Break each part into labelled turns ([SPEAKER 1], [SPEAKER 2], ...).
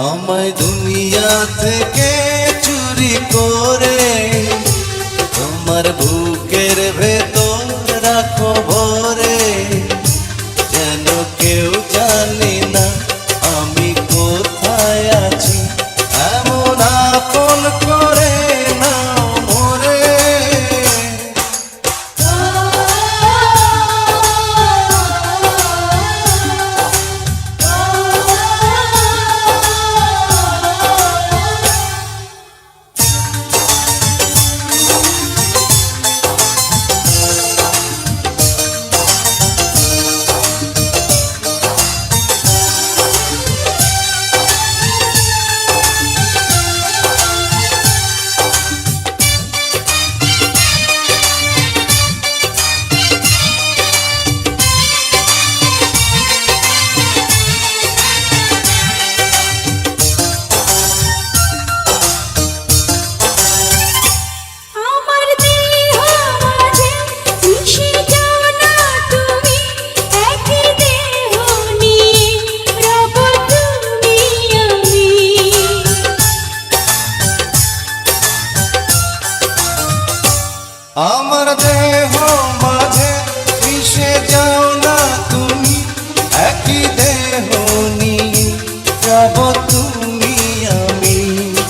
[SPEAKER 1] আমায় দুনিয়া থেকে চুরি করে তোমার বুকের ভেতর রাখো ভরে, যেন কেউ জানে না আমি কোথায় আছি, এমন আপন করে নাও মোরে। আমার দেহ মাঝে মিশে যাও না তুমি, একই দেহ নিয়ে যাব তুমি আমি।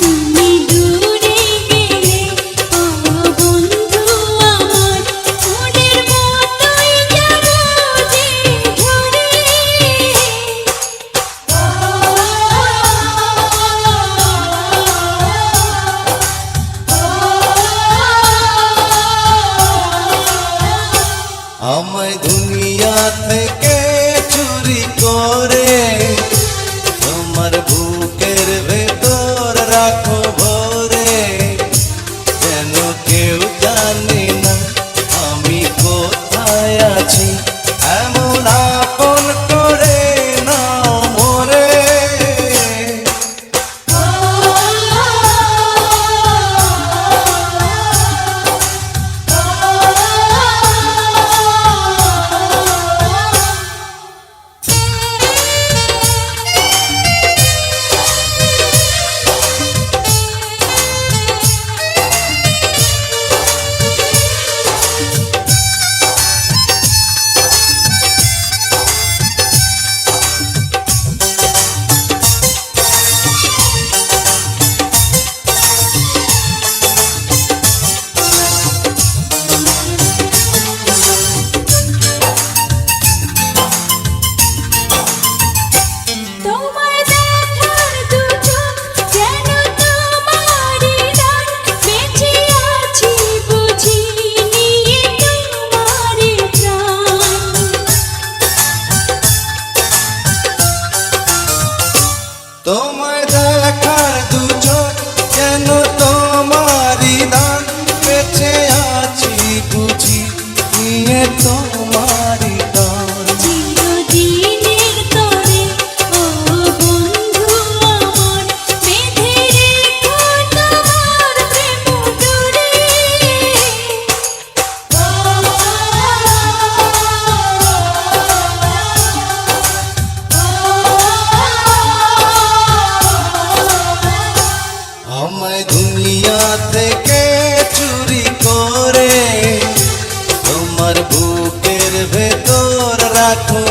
[SPEAKER 2] তুমি দূরে গেলে ও বন্ধু আমার, মনের মতোই যাব যে ঘরে।
[SPEAKER 1] আমায় দুনিয়া থেকে চুরি করে তোমার বুকের ভেতর রাখো ভরে, যেন কেউ জানে না আমি কোথায় আছি, এমন আপন করে নাও মোরে। তোমায় দেখার দু চোখ যেন তোমারই দান, বেঁচে আছি বুঝি নিয়ে তোমারই দান।
[SPEAKER 2] চিরদিনের তরে ও বন্ধু আমার, বেঁধে রেখো তোমার প্রেম ডোরে।
[SPEAKER 1] আমায় দুনিয়া থেকে চুরি করে তোমার বুকের ভেতর রাখো